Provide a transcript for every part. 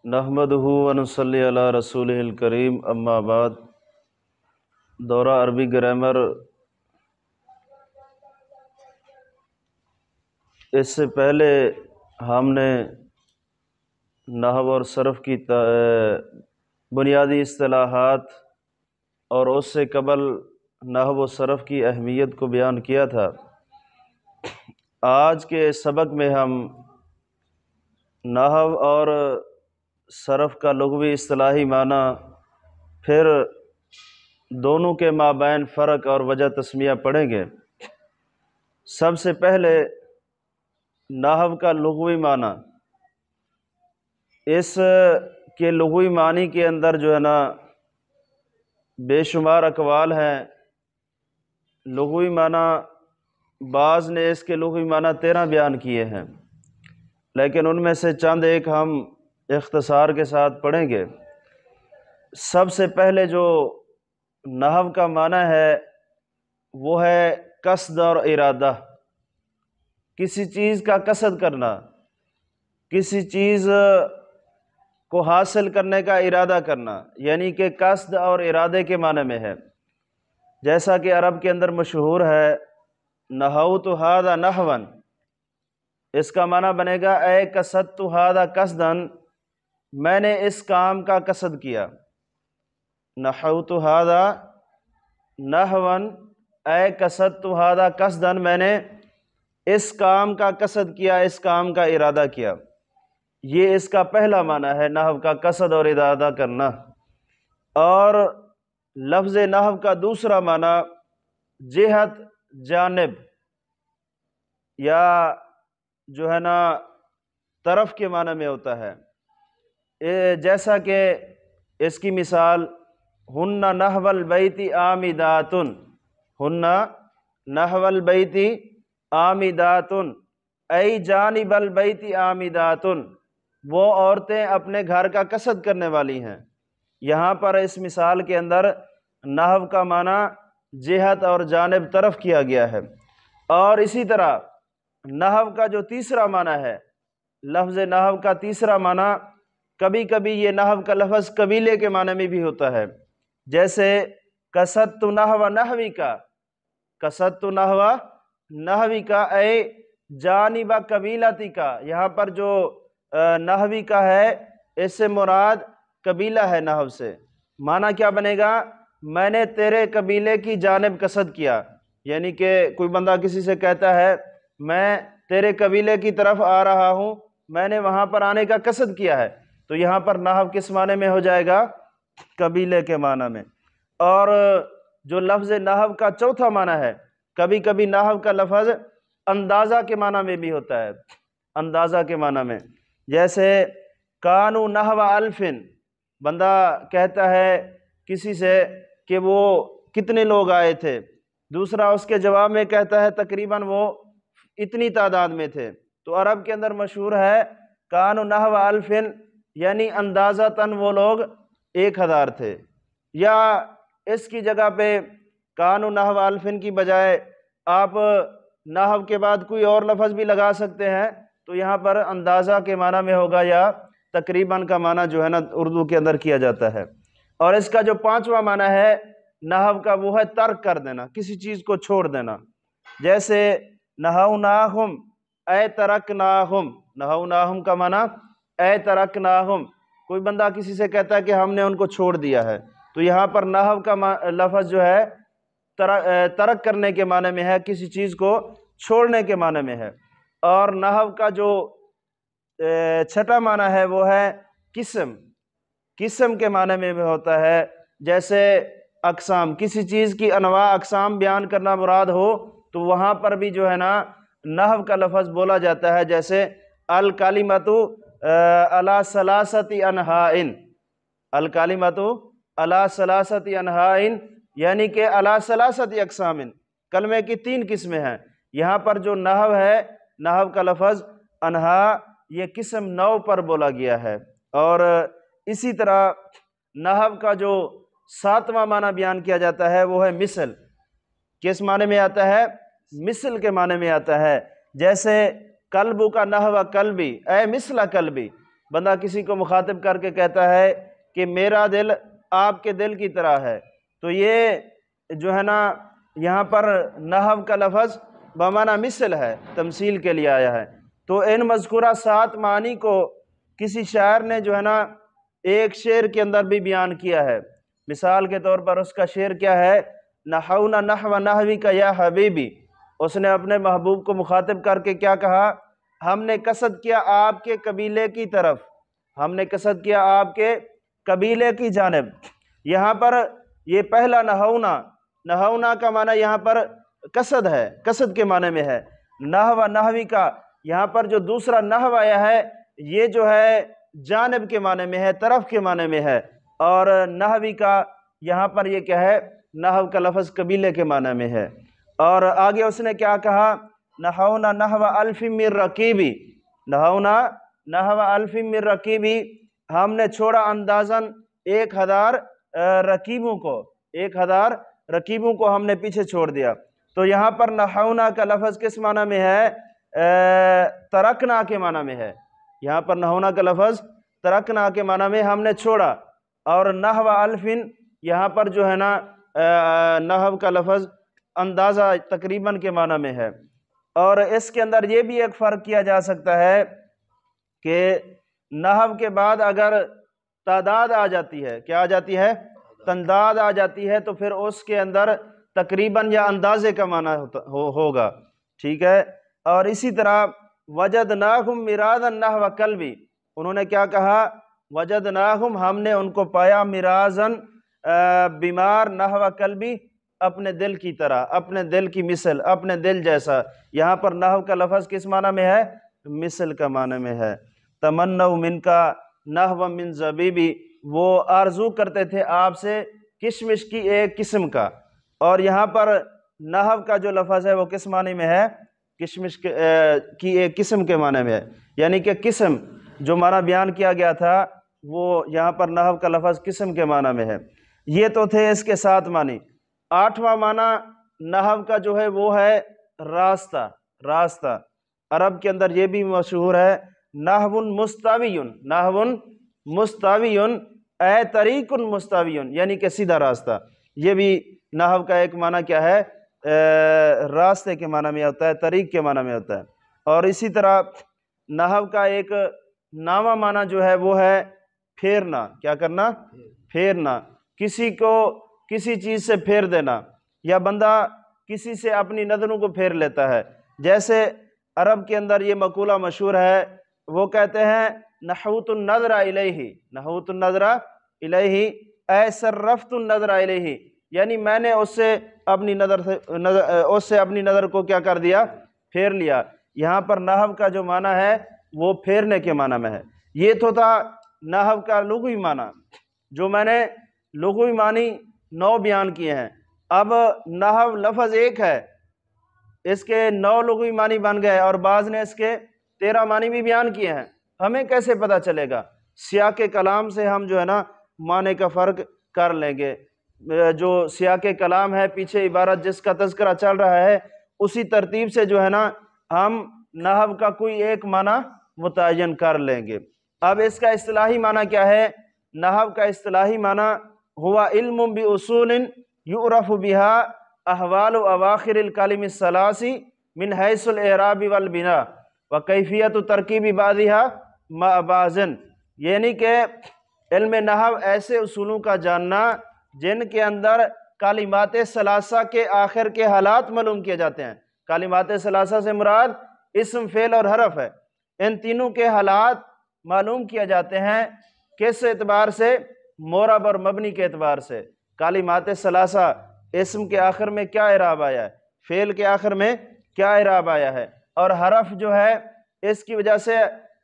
نحمدہ ونصلی علی رسولہ الکریم، اما بعد۔ دورہ عربی گرامر، اس سے پہلے ہم نے نحو اور صرف کی بنیادی اصطلاحات اور اس سے قبل نحو و صرف کی اہمیت کو بیان کیا تھا۔ آج کے سبق میں ہم نحو اور صرف کا لغوی اصطلاحی معنی، پھر دونوں کے مابین فرق اور وجہ تسمیہ پڑھیں گے۔ سب سے پہلے نحو کا لغوی معنی، اس کے لغوی معنی کے اندر جو ہے نا بے شمار اقوال ہیں۔ لغوی معنی بعض نے اس کے لغوی معنی 13 بیان کیے ہیں، لیکن ان میں سے چند ایک ہم اختصار کے ساتھ پڑھیں گے۔ سب سے پہلے جو نحو کا معنی ہے وہ ہے قصد اور ارادہ، کسی چیز کا قصد کرنا، کسی چیز کو حاصل کرنے کا ارادہ کرنا، یعنی کہ قصد اور ارادے کے معنی میں ہے۔ جیسا کہ عرب کے اندر مشہور ہے نحوت ھذا نحوا، اس کا معنی بنے گا اے قصدت ھذا قصدا، میں نے اس کام کا قصد کیا۔ نحوت ھذا نحوا اے قصدت ھذا قصدا، میں نے اس کام کا قصد کیا، اس کام کا ارادہ کیا۔ یہ اس کا پہلا معنی ہے، نحو کا قصد اور ارادہ کرنا۔ اور لفظ نحو کا دوسرا معنی جہت، جانب، یا جو ہے نا طرف کے معنی میں ہوتا ہے۔ جیسا کہ اس کی مثال ہن نحو البیت عامدات، ہن نحو البیت عامدات ای جانب البیت عامدات، وہ عورتیں اپنے گھر کا قصد کرنے والی ہیں۔ یہاں پر اس مثال کے اندر نحو کا معنی جہت اور جانب، طرف کیا گیا ہے۔ اور اسی طرح نحو کا جو تیسرا معنی ہے، لفظ نحو کا تیسرا معنی، کبھی کبھی یہ نحو کا لفظ قبیلے کے معنی میں بھی ہوتا ہے۔ جیسے قصدت نحو نحوک، قصدت نحو نحوک اے جانب قبیلتک، یہاں پر جو نحوی کا ہے اس سے مراد قبیلہ ہے۔ نحو سے معنی کیا بنے گا؟ میں نے تیرے قبیلے کی جانب قصد کیا، یعنی کہ کوئی بندہ کسی سے کہتا ہے میں تیرے قبیلے کی طرف آ رہا ہوں، میں نے وہاں پر آنے کا قصد کیا ہے، تو یہاں پر نحو کس معنی میں ہو جائے گا؟ قبیلے کے معنی میں۔ اور جو لفظ نحو کا چوتھا معنی ہے، کبھی کبھی نحو کا لفظ اندازہ کے معنی میں بھی ہوتا ہے، اندازہ کے معنی میں۔ جیسے کانوا نحو الف، بندہ کہتا ہے کسی سے کہ وہ کتنے لوگ آئے تھے، دوسرا اس کے جواب میں کہتا ہے تقریباً وہ اتنی تعداد میں تھے۔ تو عرب کے اندر مشہور ہے کانوا نحو الف، یعنی اندازتاً وہ لوگ 1000 تھے۔ یا اس کی جگہ پہ کانوا نحو الف کی بجائے آپ نحو کے بعد کوئی اور لفظ بھی لگا سکتے ہیں، تو یہاں پر اندازہ کے معنی میں ہوگا، یا تقریباً کا معنی جو ہے نا اردو کے اندر کیا جاتا ہے۔ اور اس کا جو پانچواں معنی ہے نحو کا، وہ ہے ترک کر دینا، کسی چیز کو چھوڑ دینا۔ جیسے نہوناہم اے ترکناہم، نہوناہم کا معنی اے ترکناہم، کوئی بندہ کسی سے کہتا ہے کہ ہم نے ان کو چھوڑ دیا ہے، تو یہاں پر نحو کا لفظ جو ہے ترک کرنے کے معنی میں ہے، کسی چیز کو چھوڑنے کے معنی میں ہے۔ اور نحو کا جو چھٹا معنی ہے وہ ہے قسم، قسم کے معنی میں بھی ہوتا ہے۔ جیسے اقسام، کسی چیز کی انواع اقسام بیان کرنا مراد ہو تو وہاں پر بھی جو ہے نا نحو کا لفظ بولا جاتا ہے۔ جیسے الکلمۃ علی ثلاثۃ انحاء، الکلمۃ علی ثلاثۃ انحاء، یعنی کہ علی ثلاثۃ اقسام، کلمے کی 3 قسمیں ہیں۔ یہاں پر جو نحو ہے، نحو کا لفظ انحاء، یہ قسم 9 پر بولا گیا ہے۔ اور اسی طرح نحو کا جو 7واں معنی بیان کیا جاتا ہے وہ ہے مثل۔ کس معنی میں آتا ہے؟ مثل کے معنی میں آتا ہے۔ جیسے کلب کا نحو کلبی اے مثل کلبی، بندہ کسی کو مخاطب کر کے کہتا ہے کہ میرا دل آپ کے دل کی طرح ہے، تو یہ جو ہے نا یہاں پر نحو کا لفظ بمعنی مثل ہے، تمثیل کے لیے آیا ہے۔ تو ان مذکورہ 7 معنی کو کسی شاعر نے جو ہے نا ایک شعر کے اندر بھی بیان کیا ہے۔ مثال کے طور پر اس کا شعر کیا ہے، نحونا نحو نحوی کا یا حبیبی، اس نے اپنے محبوب کو مخاطب کر کے کیا کہا، ہم نے قصد کیا آپ کے قبیلے کی طرف، ہم نے قصد کیا آپ کے قبیلے کی جانب۔ یہاں پر یہ پہلا نحونا، نحونا کا معنی یہاں پر قصد ہے، قصد کے معنی میں ہے۔ نحو نحوی کا یہاں پر جو دوسرا نحو آیا ہے یہ جو ہے جانب کے معنی میں ہے، طرف کے معنی میں ہے، اور نحوی کا یہاں پر یہ کیا ہے، نحو کا لفظ قبیلے کے معنی میں ہے۔ اور آگے اس نے کیا کہا، نحونا نحو الف من رقیبی، نحونا نحو الف من رقیبی، ہم نے چھوڑا اندازاً 1000 رقیبوں کو، 1000 رقیبوں کو ہم نے پیچھے چھوڑ دیا۔ تو یہاں پر نحونا کا لفظ کس معنی میں ہے، ترکنا کے معنی میں ہے۔ یہاں پر نحونا کا لفظ ترکنا کے معنی میں ہم نے چھوڑا، اور نحو الفن یہاں پر جو ہے نا نحو کا لفظ اندازہ تقریباً کے معنی میں ہے۔ اور اس کے اندر یہ بھی ایک فرق کیا جا سکتا ہے کہ نحو کے بعد اگر تعداد آ جاتی ہے، کیا آ جاتی ہے، تعداد آ جاتی ہے، تو پھر اس کے اندر تقریباً یا اندازے کا معنی ہوگا، ٹھیک ہے۔ اور اسی طرح وجدناہم مرادا نحو کلبی، انہوں نے کیا کہا، وجدناہم، ہم نے ان کو پایا، مراضاً، بیمار، نحو کلبی، اپنے دل کی طرح، اپنے دل کی مثل، اپنے دل جیسا۔ یہاں پر نحو کا لفظ کس معنی میں ہے، مثل کا معنی میں ہے۔ تمنوا من کا نحو من زبیبی، وہ آرزو کرتے تھے آپ سے کشمش کی ایک قسم کا۔ اور یہاں پر نحو کا جو لفظ ہے وہ کس معنی میں ہے، کشمش کی ایک قسم کے معنی میں ہے، یعنی کہ قسم جو معنی بیان کیا گیا تھا وہ یہاں پر نحو کا لفظ قسم کے معنی میں ہے۔ یہ تو تھے اس کے 7 معنی۔ 8واں معنی نحو کا جو ہے وہ ہے راستہ، راستہ۔ عرب کے اندر یہ بھی مشہور ہے، نحو مستوی، نحو مستوی، اے طریق مستوی، یعنی کہ سیدھا راستہ۔ یہ بھی نحو کا ایک معنی کیا ہے، راستے کے معنی میں ہوتا ہے، طریق کے معنی میں ہوتا ہے۔ اور اسی طرح نحو کا ایک نامہ معنی جو ہے وہ ہے پھیرنا، کیا کرنا، پھیرنا، کسی کو کسی چیز سے پھیر دینا، یا بندہ کسی سے اپنی نظروں کو پھیر لیتا ہے۔ جیسے عرب کے اندر یہ مقولہ مشہور ہے، وہ کہتے ہیں نحوت النظر الیہ، نحوت النظر الیہ، اے صرفت النظر الیہ، یعنی میں نے اس سے اپنی نظر کو کیا کر دیا، پھیر لیا۔ یہاں پر نحو کا جو معنی ہے وہ پھیرنے کے معنی میں ہے۔ یہ تو تھا نحو کا لغوی معنی، جو میں نے لغوی معنی 9 بیان کیے ہیں۔ اب نحو لفظ ایک ہے، اس کے 9 لغوی معنی بن گئے، اور بعض نے اس کے 13 معنی بھی بیان کیے ہیں۔ ہمیں کیسے پتہ چلے گا؟ سیاق کلام سے ہم جو ہے نا معنی کا فرق کر لیں گے۔ جو سیاق کلام ہے، پیچھے عبارت جس کا تذکرہ چل رہا ہے، اسی ترتیب سے جو ہے نا ہم نحو کا کوئی ایک معنی متعین کر لیں گے۔ اب اس کا اصطلاحی معنی کیا ہے؟ نحو کا اصطلاحی معنی ہوا علم باصول یعرف بها احوال اواخر الکلم الثلاث من حیث الاعراب والبناء وکیفیت ترکیب بعضها مع بعض، یعنی کہ علم نحو ایسے اصولوں کا جاننا جن کے اندر کلمات ثلاثہ کے آخر کے حالات معلوم کیے جاتے ہیں۔ کلمات ثلاثہ سے مراد اسم، فعل اور حرف ہے۔ ان تینوں کے حالات معلوم کیے جاتے ہیں، کس اعتبار سے؟ معرب اور مبنی کے اعتبار سے۔ کلمات ثلاثہ، اسم کے آخر میں کیا اعراب آیا ہے، فعل کے آخر میں کیا اعراب آیا ہے، اور حرف جو ہے اس کی وجہ سے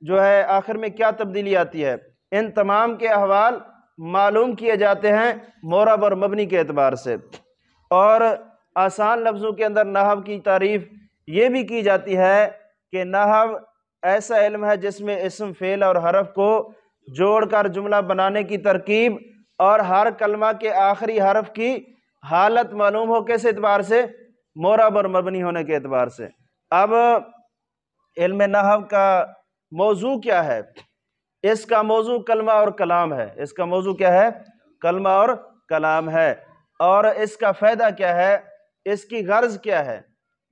جو ہے آخر میں کیا تبدیلی آتی ہے، ان تمام کے احوال معلوم کیے جاتے ہیں معرب اور مبنی کے اعتبار سے۔ اور آسان لفظوں کے اندر نحو کی تعریف یہ بھی کی جاتی ہے کہ نحو ایسا علم ہے جس میں اسم، فعل اور حرف کو جوڑ کر جملہ بنانے کی ترکیب اور ہر کلمہ کے آخری حرف کی حالت معلوم ہو، کس اعتبار سے؟ معرب اور مبنی ہونے کے اعتبار سے۔ اب علم نحو کا موضوع کیا ہے؟ اس کا موضوع کلمہ اور کلام ہے۔ اس کا موضوع کیا ہے؟ کلمہ اور کلام ہے۔ اور اس کا فائدہ کیا ہے؟ اس کی غرض کیا ہے؟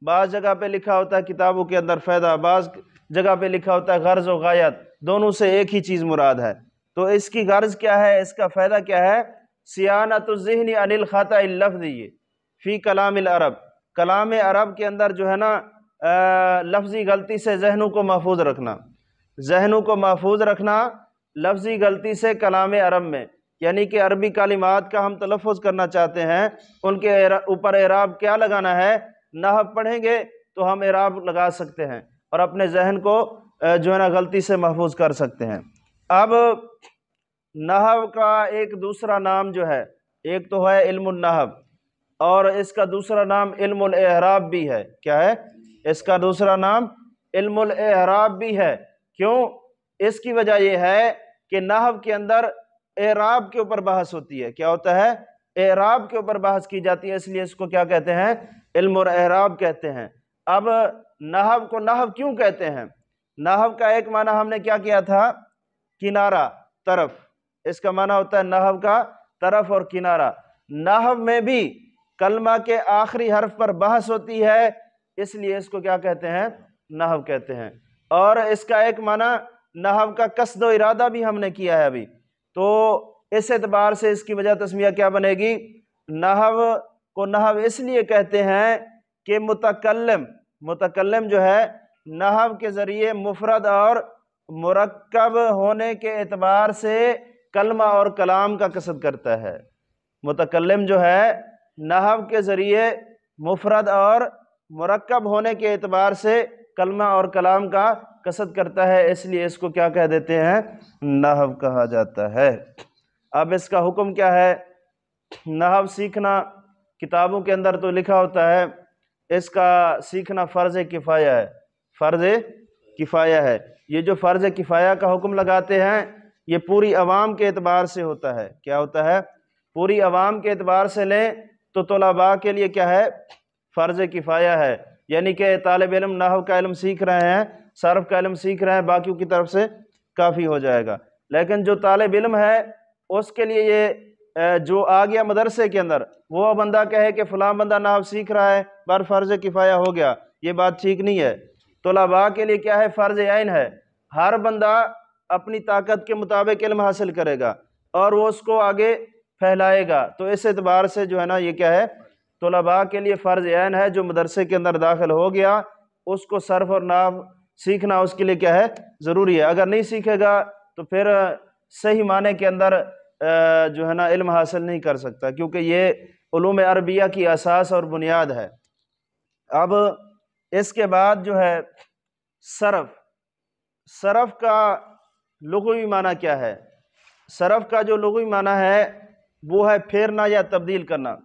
بعض جگہ پہ لکھا ہوتا ہے کتابوں کے اندر فائدہ، بعض جگہ پہ لکھا ہوتا ہے غرض و غایت، دونوں سے ایک ہی چیز مراد ہے۔ تو اس کی غرض کیا ہے؟ اس کا فائدہ کیا ہے؟ صیانت الذہن عن الخطأ اللفظی فی کلام العرب، کلام عرب کے اندر جو ہے نا لفظی غلطی سے ذہنوں کو محفوظ رکھنا، ذہنوں کو محفوظ رکھنا لفظی غلطی سے کلام عرب میں، یعنی کہ عربی کلمات کا ہم تلفظ کرنا چاہتے ہیں، ان کے اوپر اعراب کیا لگانا ہے؟ نحو پڑھیں گے تو ہم اعراب لگا سکتے ہیں اور اپنے ذہن کو جو ہے نا غلطی سے محفوظ کر سکتے ہیں۔ اب نحو کا ایک دوسرا نام جو ہے، ایک تو ہے علم النحو، اور اس کا دوسرا نام علم الاعراب بھی ہے۔ کیا ہے؟ اس کا دوسرا نام علم الاعراب بھی ہے۔ کیوں؟ اس کی وجہ یہ ہے کہ نحو کے اندر اعراب کے اوپر بحث ہوتی ہے۔ کیا ہوتا ہے؟ اعراب کے اوپر بحث کی جاتی ہے، اس لیے اس کو کیا کہتے ہیں؟ علم الاعراب کہتے ہیں۔ اب نحو کو نحو کیوں کہتے ہیں؟ نحو کا ایک معنی ہم نے کیا کیا تھا؟ کنارہ، طرف۔ اس کا معنی ہوتا ہے نحو کا طرف اور کنارہ۔ نحو میں بھی کلمہ کے آخری حرف پر بحث ہوتی ہے، اس لیے اس کو کیا کہتے ہیں؟ نحو کہتے ہیں۔ اور اس کا ایک معنی نحو کا قصد و ارادہ بھی ہم نے کیا ہے ابھی، تو اس اعتبار سے اس کی وجہ تسمیہ کیا بنے گی؟ نحو کو نحو اس لیے کہتے ہیں کہ متکلم جو ہے نحو کے ذریعے مفرد اور مرکب ہونے کے اعتبار سے کلمہ اور کلام کا قصد کرتا ہے۔ متکلم جو ہے نحو کے ذریعے مفرد اور مرکب ہونے کے اعتبار سے کلمہ اور کلام کا قصد کرتا ہے، اس لیے اس کو کیا کہہ دیتے ہیں؟ نحو کہا جاتا ہے۔ اب اس کا حکم کیا ہے؟ نحو سیکھنا کتابوں کے اندر تو لکھا ہوتا ہے اس کا سیکھنا فرض کفایہ ہے، فرض کفایہ ہے۔ یہ جو فرض کفایہ کا حکم لگاتے ہیں یہ پوری عوام کے اعتبار سے ہوتا ہے۔ کیا ہوتا ہے؟ پوری عوام کے اعتبار سے لیں تو طلباء کے لیے کیا ہے؟ فرض کفایہ ہے، یعنی کہ طالب علم نحو کا علم سیکھ رہے ہیں، صرف کا علم سیکھ رہے ہیں، باقیوں کی طرف سے کافی ہو جائے گا۔ لیکن جو طالب علم ہے اس کے لیے یہ جو آ گیا مدرسے کے اندر، وہ بندہ کہے کہ فلاں بندہ نحو سیکھ رہا ہے پر فرض کفایہ ہو گیا، یہ بات ٹھیک نہیں ہے۔ طلباء کے لیے کیا ہے؟ فرض عین ہے، ہر بندہ اپنی طاقت کے مطابق علم حاصل کرے گا اور وہ اس کو آگے پھیلائے گا۔ تو اس اعتبار سے جو ہے نا یہ کیا ہے؟ طلباء کے لیے فرض عین ہے، جو مدرسے کے اندر داخل ہو گیا اس کو صرف اور نحو سیکھنا اس کے لیے کیا ہے؟ ضروری ہے۔ اگر نہیں سیکھے گا تو پھر صحیح معنی کے اندر جو ہے نا علم حاصل نہیں کر سکتا، کیونکہ یہ علوم عربیہ کی اساس اور بنیاد ہے۔ اب اس کے بعد جو ہے صرف کا لغوی معنی کیا ہے؟ صرف کا جو لغوی معنی ہے وہ ہے پھیرنا یا تبدیل کرنا۔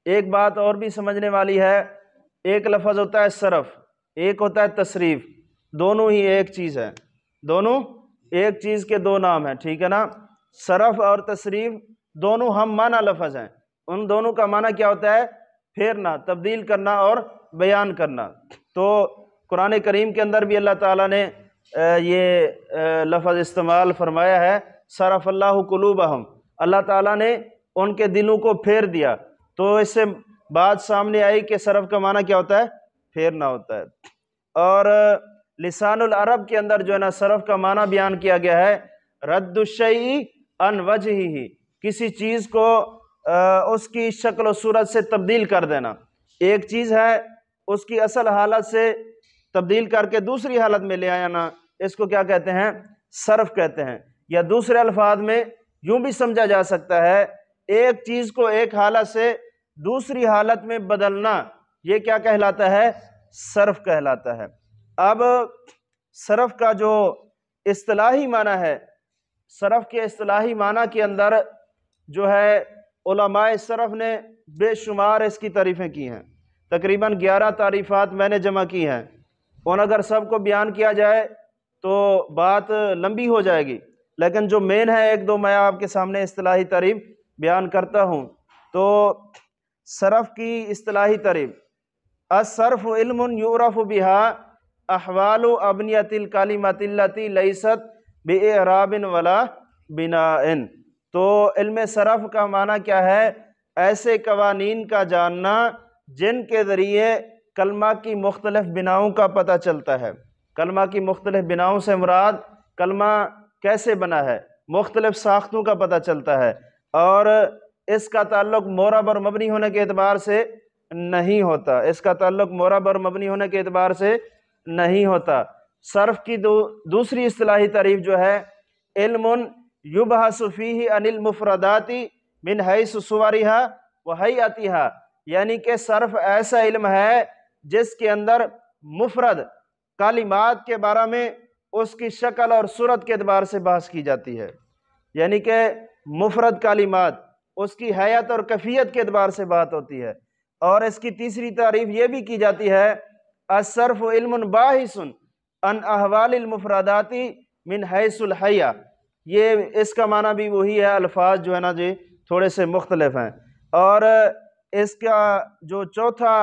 ایک بات اور بھی سمجھنے والی ہے، ایک لفظ ہوتا ہے صرف، ایک ہوتا ہے تصریف، دونوں ہی ایک چیز ہے، دونوں ایک چیز کے دو نام ہیں، ٹھیک ہے نا؟ صرف اور تصریف دونوں ہم معنی لفظ ہیں، ان دونوں کا معنی کیا ہوتا ہے؟ پھیرنا، تبدیل کرنا اور بیان کرنا۔ تو قرآن کریم کے اندر بھی اللہ تعالیٰ نے یہ لفظ استعمال فرمایا ہے، صرف اللہ قلوبہم، اللہ تعالیٰ نے ان کے دلوں کو پھیر دیا۔ تو اس سے بات سامنے آئی کہ صرف کا معنی کیا ہوتا ہے؟ پھیرنا ہوتا ہے۔ اور لسان العرب کے اندر جو ہے نا صرف کا معنی بیان کیا گیا ہے رد الشیء عن وجہہ، کسی چیز کو اس کی شکل و صورت سے تبدیل کر دینا۔ ایک چیز ہے اس کی اصل حالت سے تبدیل کر کے دوسری حالت میں لے آنا، اس کو کیا کہتے ہیں؟ صرف کہتے ہیں۔ یا دوسرے الفاظ میں یوں بھی سمجھا جا سکتا ہے، ایک چیز کو ایک حالت سے دوسری حالت میں بدلنا، یہ کیا کہلاتا ہے؟ صرف کہلاتا ہے۔ اب صرف کا جو اصطلاحی معنی ہے، صرف کے اصطلاحی معنی کے اندر جو ہے علماء صرف نے بے شمار اس کی تعریفیں کی ہیں، تقریباً 11 تعریفات میں نے جمع کی ہیں، اور اگر سب کو بیان کیا جائے تو بات لمبی ہو جائے گی، لیکن جو مین ہے ایک دو میں آپ کے سامنے اصطلاحی تعریف بیان کرتا ہوں۔ تو صرف کی اصطلاحی تعریف، الصرف علم یعرف بها احوال ابنیۃ الکلمۃ التی لیست بِإِعْرَابٍ وَلَا بِنَاءٍ۔ تو علم صرف کا معنی کیا ہے؟ ایسے قوانین کا جاننا جن کے ذریعے کلمہ کی مختلف بناؤں کا پتہ چلتا ہے۔ کلمہ کی مختلف بناؤں سے مراد کلمہ کیسے بنا ہے، مختلف ساختوں کا پتہ چلتا ہے، اور اس کا تعلق معرب اور مبنی ہونے کے اعتبار سے نہیں ہوتا، اس کا تعلق معرب اور مبنی ہونے کے اعتبار سے نہیں ہوتا۔ صرف کی دوسری اصطلاحی تعریف جو ہے، علم یبحث فیہ عن المفردات من حیث صورہا و ہیئتہا، یعنی کہ صرف ایسا علم ہے جس کے اندر مفرد کلمات کے بارے میں اس کی شکل اور صورت کے اعتبار سے بحث کی جاتی ہے، یعنی کہ مفرد کلمات اس کی حیت اور کیفیت کے اعتبار سے بات ہوتی ہے۔ اور اس کی تیسری تعریف یہ بھی کی جاتی ہے، الصرف علم باحث عن احوال المفردات من حیث الحیہ، یہ اس کا معنی بھی وہی ہے، الفاظ جو ہے نا جی تھوڑے سے مختلف ہیں۔ اور اس کا جو چوتھا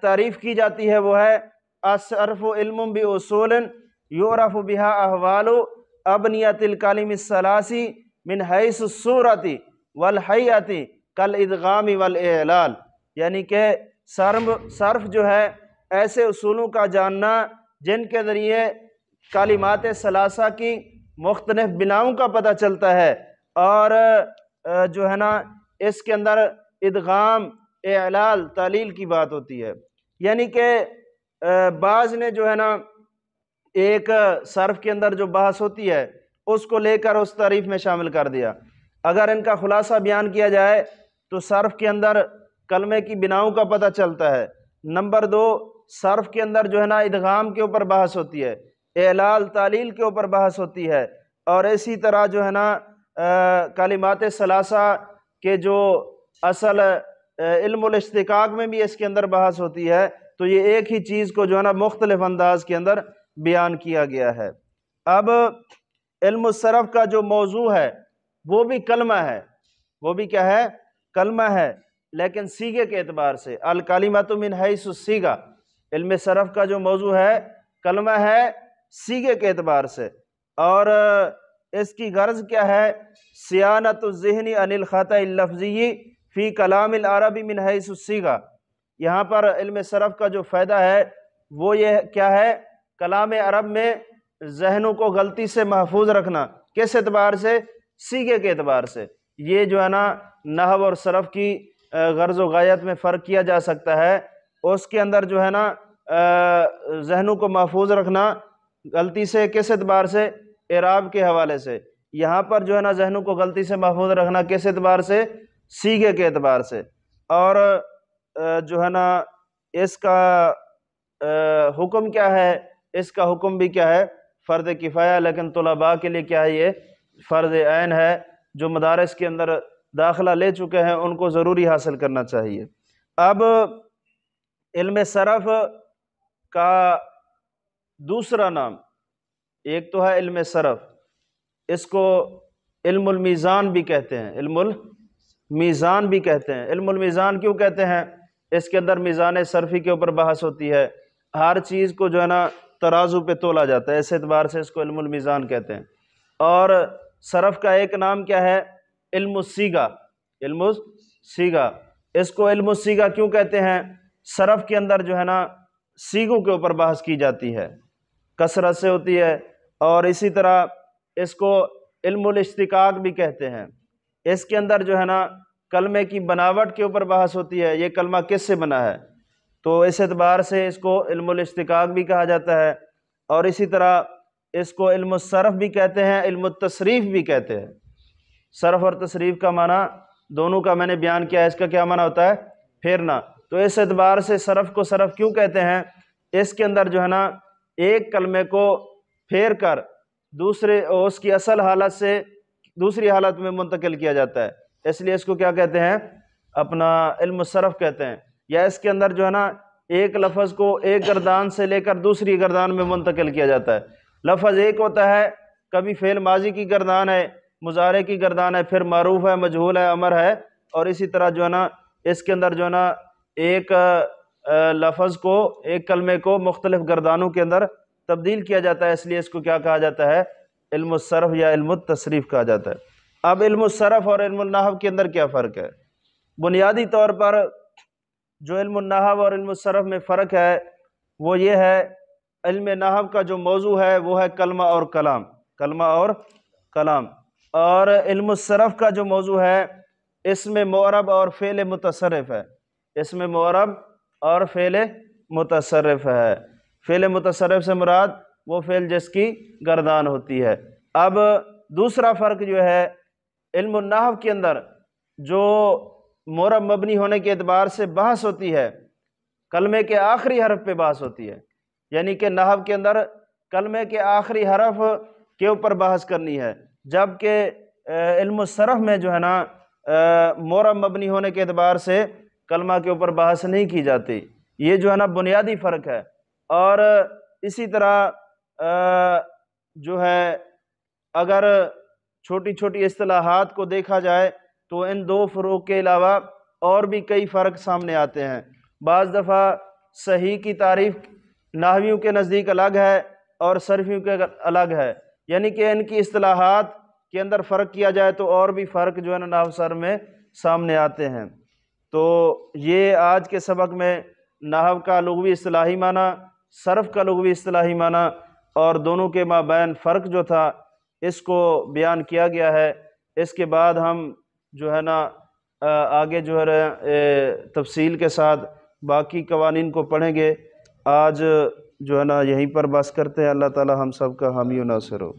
تعریف کی جاتی ہے وہ ہے الصرف علم باصول یعرف بها احوال ابنیۃ الکلم الثلاث من حیث الصورت والحیۃ کالادغام والاعلال، یعنی کہ صرف جو ہے ایسے اصولوں کا جاننا جن کے ذریعے کلمات ثلاثہ کی مختلف بناؤں کا پتہ چلتا ہے، اور جو ہے نا اس کے اندر ادغام، اعلال، تعلیل کی بات ہوتی ہے۔ یعنی کہ بعض نے جو ہے نا ایک صرف کے اندر جو بحث ہوتی ہے اس کو لے کر اس تعریف میں شامل کر دیا۔ اگر ان کا خلاصہ بیان کیا جائے تو صرف کے اندر کلمے کی بناؤں کا پتہ چلتا ہے۔ نمبر 2، صرف کے اندر جو ہے نا ادغام کے اوپر بحث ہوتی ہے، اعلال، تعلیل کے اوپر بحث ہوتی ہے، اور اسی طرح جو ہے نا کلمات ثلاثہ کے جو اصل علم الاشتقاق میں بھی اس کے اندر بحث ہوتی ہے۔ تو یہ ایک ہی چیز کو جو ہے نا مختلف انداز کے اندر بیان کیا گیا ہے۔ اب علم الصرف کا جو موضوع ہے وہ بھی کلمہ ہے، وہ بھی کیا ہے؟ کلمہ ہے، لیکن صیغے کے اعتبار سے، الکلمۃ من حیث الصیغہ، علم صرف کا جو موضوع ہے کلمہ ہے صیغے کے اعتبار سے، اور اس کی غرض کیا ہے؟ صیانت الذہن عن الخطأ اللفظی فی کلام العرب من حیث الصیغہ۔ یہاں پر علم صرف کا جو فائدہ ہے وہ یہ کیا ہے؟ کلام عرب میں ذہنوں کو غلطی سے محفوظ رکھنا، کس اعتبار سے؟ صیغے کے اعتبار سے۔ یہ جو ہے نا نحو اور صرف کی غرض و غایت میں فرق کیا جا سکتا ہے۔ اس کے اندر جو ہے نا ذہنوں کو محفوظ رکھنا غلطی سے کس اعتبار سے؟ اعراب کے حوالے سے۔ یہاں پر جو ہے نا ذہنوں کو غلطی سے محفوظ رکھنا کس اعتبار سے؟ صیغے کے اعتبار سے۔ اور جو ہے نا اس کا حکم کیا ہے؟ اس کا حکم بھی کیا ہے؟ فرض کفایہ، لیکن طلباء کے لیے کیا ہے؟ یہ فرض عین ہے۔ جو مدارس کے اندر داخلہ لے چکے ہیں ان کو ضروری حاصل کرنا چاہیے۔ اب علم صرف کا دوسرا نام، ایک تو ہے علم صرف، اس کو علم المیزان بھی کہتے ہیں، علم المیزان بھی کہتے ہیں۔ علم المیزان کیوں کہتے ہیں؟ اس کے اندر میزان صرفی کے اوپر بحث ہوتی ہے، ہر چیز کو جو ہے نا ترازو پہ تولا جاتا ہے، اس اعتبار سے اس کو علم المیزان کہتے ہیں۔ اور صرف کا ایک نام کیا ہے؟ علم الصیغہ، علم الصیغہ۔ اس کو علم الصیغہ کیوں کہتے ہیں؟ صرف کے اندر جو ہے نا صیغوں کے اوپر بحث کی جاتی ہے، کثرت سے ہوتی ہے، اور اسی طرح اس کو علم الاشتقاق بھی کہتے ہیں۔ اس کے اندر جو ہے نا کلمے کی بناوٹ کے اوپر بحث ہوتی ہے، یہ کلمہ کس سے بنا ہے، تو اس اعتبار سے اس کو علم الاشتقاق بھی کہا جاتا ہے۔ اور اسی طرح اس کو علم الصرف بھی کہتے ہیں، علم التصریف بھی کہتے ہیں۔ صرف اور تصریف کا معنی دونوں کا میں نے بیان کیا ہے، اس کا کیا معنی ہوتا ہے؟ پھیرنا۔ تو اس اعتبار سے صرف کو صرف کیوں کہتے ہیں؟ اس کے اندر جو ہے نا ایک کلمے کو پھیر کر دوسرے اس کی اصل حالت سے دوسری حالت میں منتقل کیا جاتا ہے، اس لیے اس کو کیا کہتے ہیں؟ اپنا علم الصرف کہتے ہیں۔ یا اس کے اندر جو ہے نا ایک لفظ کو ایک گردان سے لے کر دوسری گردان میں منتقل کیا جاتا ہے۔ لفظ ایک ہوتا ہے، کبھی فعل ماضی کی گردان ہے، مضارع کی گردان ہے، پھر معروف ہے، مجہول ہے، امر ہے، اور اسی طرح جو ہے نا اس کے اندر جو ہے نا ایک لفظ کو، ایک کلمے کو مختلف گردانوں کے اندر تبدیل کیا جاتا ہے، اس لیے اس کو کیا کہا جاتا ہے؟ علم الصرف یا علم التصریف کہا جاتا ہے۔ اب علم الصرف اور علم النحو کے اندر کیا فرق ہے؟ بنیادی طور پر جو علم النحو اور علم الصرف میں فرق ہے وہ یہ ہے، علم نحو کا جو موضوع ہے وہ ہے کلمہ اور کلام، کلمہ اور کلام، اور علم الصرف کا جو موضوع ہے اسم معرب اور فعل متصرف ہے، اسم معرب اور فعل متصرف ہے۔ فعل متصرف سے مراد وہ فعل جس کی گردان ہوتی ہے۔ اب دوسرا فرق جو ہے، علم النحو کے اندر جو معرب مبنی ہونے کے اعتبار سے بحث ہوتی ہے، کلمے کے آخری حرف پہ بحث ہوتی ہے، یعنی کہ نحو کے اندر کلمے کے آخری حرف کے اوپر بحث کرنی ہے، جبکہ علم الصرف میں جو ہے نا معرب مبنی ہونے کے اعتبار سے کلمہ کے اوپر بحث نہیں کی جاتی۔ یہ جو ہے نا بنیادی فرق ہے۔ اور اسی طرح جو ہے اگر چھوٹی چھوٹی اصطلاحات کو دیکھا جائے تو ان دو فروق کے علاوہ اور بھی کئی فرق سامنے آتے ہیں۔ بعض دفعہ صحیح کی تعریف نحویوں کے نزدیک الگ ہے اور صرفیوں کے الگ ہے، یعنی کہ ان کی اصطلاحات کے اندر فرق کیا جائے تو اور بھی فرق جو ہے نا نحو صرف میں سامنے آتے ہیں۔ تو یہ آج کے سبق میں نحو کا لغوی اصطلاحی معنی، صرف کا لغوی اصطلاحی معنی اور دونوں کے مابین فرق جو تھا اس کو بیان کیا گیا ہے۔ اس کے بعد ہم جو ہے نا آگے جو ہے تفصیل کے ساتھ باقی قوانین کو پڑھیں گے۔ آج جو ہے نا یہیں پر بس کرتے ہیں۔ اللہ تعالی ہم سب کا حامی و ناصر ہو۔